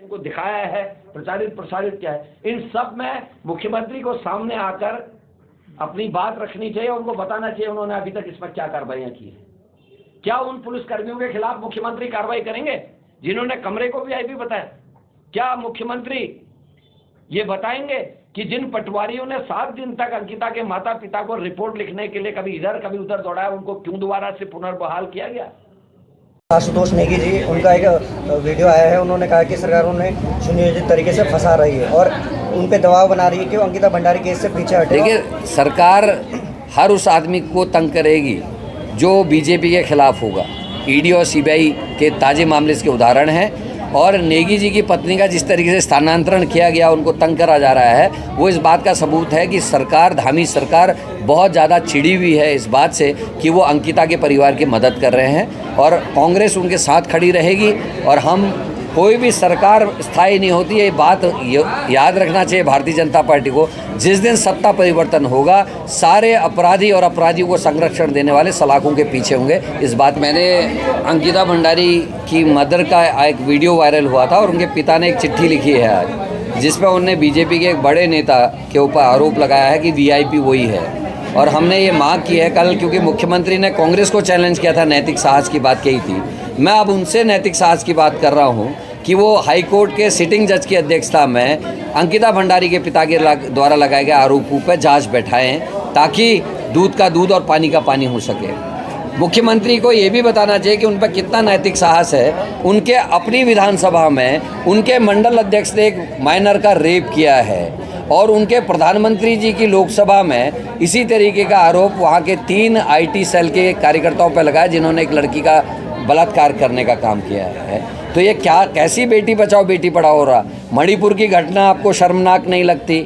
को दिखाया है, प्रचारित प्रसारित किया है। इन सब में मुख्यमंत्री को सामने आकर अपनी बात रखनी चाहिए, उनको बताना चाहिए उन्होंने अभी तक इसमें क्या कार्रवाइयां की है। क्या उन पुलिसकर्मियों के खिलाफ मुख्यमंत्री कार्रवाई करेंगे जिन्होंने कमरे को वीआईपी बताया? क्या मुख्यमंत्री ये बताएंगे कि जिन पटवारियों ने 7 दिन तक अंकिता के माता पिता को रिपोर्ट लिखने के लिए कभी इधर कभी उधर दौड़ाया, उनको क्यों दोबारा से पुनर्बहाल किया गया? आशुतोष नेगी जी, उनका एक वीडियो आया है। उन्होंने कहा कि सरकार उन्हें सुनियोजित तरीके से फंसा रही है और उन पे दबाव बना रही है कि वो अंकिता भंडारी केस से पीछे हटे। देखिए, सरकार हर उस आदमी को तंग करेगी जो बीजेपी के खिलाफ होगा। ईडी और सीबीआई के ताज़े मामले इसके उदाहरण हैं। और नेगी जी की पत्नी का जिस तरीके से स्थानांतरण किया गया, उनको तंग करा जा रहा है, वो इस बात का सबूत है कि सरकार, धामी सरकार बहुत ज़्यादा चिड़ी हुई है इस बात से कि वो अंकिता के परिवार की मदद कर रहे हैं। और कांग्रेस उनके साथ खड़ी रहेगी। और हम, कोई भी सरकार स्थायी नहीं होती, ये बात याद रखना चाहिए भारतीय जनता पार्टी को। जिस दिन सत्ता परिवर्तन होगा, सारे अपराधी और अपराधियों को संरक्षण देने वाले सलाखों के पीछे होंगे। इस बात, मैंने अंकिता भंडारी की मदर का एक वीडियो वायरल हुआ था और उनके पिता ने एक चिट्ठी लिखी है आज, जिसमें उन्होंने बीजेपी के एक बड़े नेता के ऊपर आरोप लगाया है कि वीआईपी वही है। और हमने ये मांग की है कल, क्योंकि मुख्यमंत्री ने कांग्रेस को चैलेंज किया था, नैतिक साहस की बात कही थी। मैं अब उनसे नैतिक साहस की बात कर रहा हूँ कि वो हाई कोर्ट के सिटिंग जज की अध्यक्षता में अंकिता भंडारी के पिता के द्वारा लगाए गए आरोपों पर जांच बैठाएं, ताकि दूध का दूध और पानी का पानी हो सके। मुख्यमंत्री को ये भी बताना चाहिए कि उन पर कितना नैतिक साहस है। उनके अपनी विधानसभा में उनके मंडल अध्यक्ष ने एक माइनर का रेप किया है और उनके प्रधानमंत्री जी की लोकसभा में इसी तरीके का आरोप वहाँ के 3 आईटी सेल के कार्यकर्ताओं पर लगाया, जिन्होंने एक लड़की का बलात्कार करने का काम किया है। तो ये क्या, कैसी बेटी बचाओ बेटी पढ़ाओ हो रहा? मणिपुर की घटना आपको शर्मनाक नहीं लगती?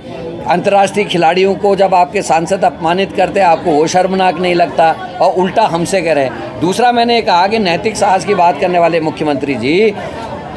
अंतर्राष्ट्रीय खिलाड़ियों को जब आपके सांसद अपमानित करते हैं, आपको वो शर्मनाक नहीं लगता? और उल्टा हमसे कह रहे हैं। दूसरा, मैंने कहा कि नैतिक साहस की बात करने वाले मुख्यमंत्री जी,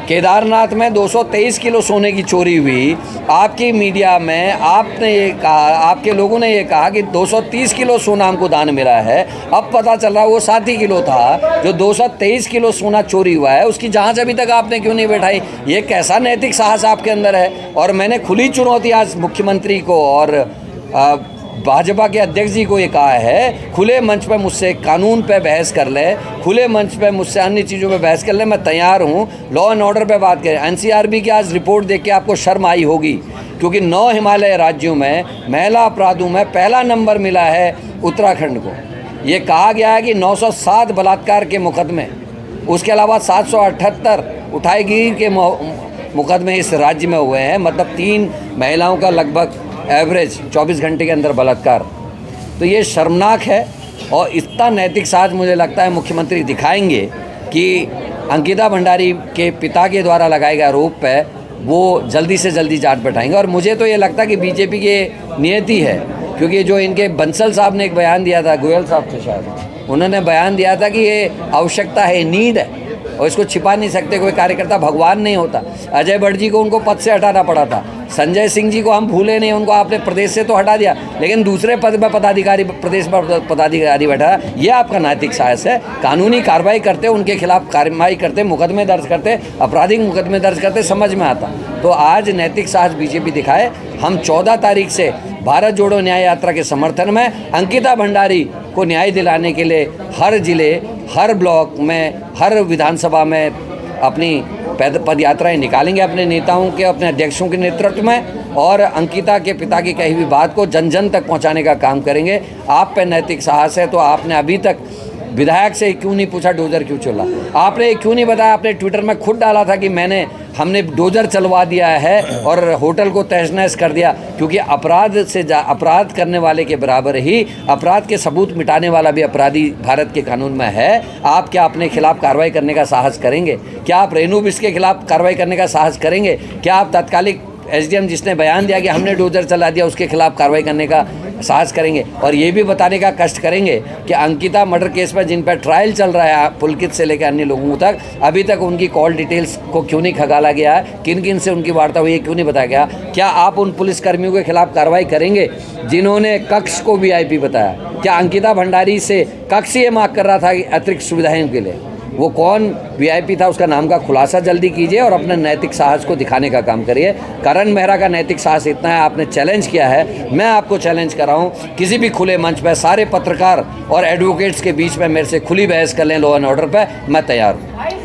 केदारनाथ में 223 किलो सोने की चोरी हुई। आपकी मीडिया में आपने ये कहा, आपके लोगों ने ये कहा कि 230 किलो सोना हमको दान मिला है। अब पता चल रहा है वो 7 ही किलो था। जो 223 किलो सोना चोरी हुआ है, उसकी जांच अभी तक आपने क्यों नहीं बैठाई? ये कैसा नैतिक साहस आपके अंदर है? और मैंने खुली चुनौती आज मुख्यमंत्री को और भाजपा के अध्यक्ष जी को ये कहा है, खुले मंच पर मुझसे कानून पे बहस कर ले, खुले मंच पे मुझसे अन्य चीज़ों पे बहस कर ले, मैं तैयार हूँ। लॉ एंड ऑर्डर पे बात करें। एनसीआरबी की आज रिपोर्ट देख के आपको शर्म आई होगी, क्योंकि 9 हिमालय राज्यों में महिला अपराधों में पहला नंबर मिला है उत्तराखंड को। ये कहा गया है कि 907 बलात्कार के मुकदमे, उसके अलावा 778 उठाईगिरी के मुकदमे इस राज्य में हुए हैं। मतलब 3 महिलाओं का लगभग एवरेज 24 घंटे के अंदर बलात्कार। तो ये शर्मनाक है। और इतना नैतिक साहस मुझे लगता है मुख्यमंत्री दिखाएंगे कि अंकिता भंडारी के पिता के द्वारा लगाए गए आरोप पे वो जल्दी से जल्दी जांच बैठाएंगे। और मुझे तो ये लगता है कि बीजेपी की नियति है, क्योंकि जो इनके बंसल साहब ने एक बयान दिया था, गोयल साहब थे शायद, उन्होंने बयान दिया था कि ये आवश्यकता है, नीड है, और इसको छिपा नहीं सकते। कोई कार्यकर्ता भगवान नहीं होता। अजय भट्ट जी को उनको पद से हटाना पड़ा था। संजय सिंह जी को हम भूले नहीं, उनको आपने प्रदेश से तो हटा दिया, लेकिन दूसरे पद पर पदाधिकारी, प्रदेश पर पदाधिकारी बैठा। ये आपका नैतिक साहस है? कानूनी कार्रवाई करते, उनके खिलाफ कार्रवाई करते, मुकदमे दर्ज करते, आपराधिक मुकदमे दर्ज करते, समझ में आता। तो आज नैतिक साहस बीजेपी दिखाए। हम 14 तारीख से भारत जोड़ो न्याय यात्रा के समर्थन में अंकिता भंडारी को न्याय दिलाने के लिए हर जिले, हर ब्लॉक में, हर विधानसभा में अपनी पद यात्राएँ निकालेंगे, अपने नेताओं के, अपने अध्यक्षों के नेतृत्व में, और अंकिता के पिता की कही हुई बात को जन जन तक पहुंचाने का काम करेंगे। आप पे नैतिक साहस है तो आपने अभी तक विधायक से क्यों नहीं पूछा डोजर क्यों चला? आपने क्यों नहीं बताया? आपने ट्विटर में खुद डाला था कि हमने डोजर चलवा दिया है और होटल को तहस नहस कर दिया, क्योंकि अपराध करने वाले के बराबर ही अपराध के सबूत मिटाने वाला भी अपराधी भारत के कानून में है। आप क्या अपने खिलाफ कार्रवाई करने का साहस करेंगे? क्या आप रेणु बिष्ट के खिलाफ कार्रवाई करने का साहस करेंगे? क्या आप तत्कालिक एसडीएम जिसने बयान दिया कि हमने डोजर चला दिया, उसके खिलाफ कार्रवाई करने का साहस करेंगे? और ये भी बताने का कष्ट करेंगे कि अंकिता मर्डर केस में जिन पर ट्रायल चल रहा है, पुलकित से लेकर अन्य लोगों तक, अभी तक उनकी कॉल डिटेल्स को क्यों नहीं खंगाला गया है? किन किन से उनकी वार्ता हुई है, क्यों नहीं बताया गया? क्या आप उन पुलिसकर्मियों के खिलाफ कार्रवाई करेंगे जिन्होंने कक्ष को वीआईपी बताया? क्या अंकिता भंडारी से कक्ष ये मांग कर रहा था कि अतिरिक्त सुविधाएं के लिए? वो कौन वीआईपी था उसका नाम का खुलासा जल्दी कीजिए और अपने नैतिक साहस को दिखाने का काम करिए। करण मेहरा का नैतिक साहस इतना है, आपने चैलेंज किया है, मैं आपको चैलेंज कर रहा हूँ किसी भी खुले मंच पर सारे पत्रकार और एडवोकेट्स के बीच में मेरे से खुली बहस कर लें लॉ एंड ऑर्डर पर, मैं तैयार हूँ।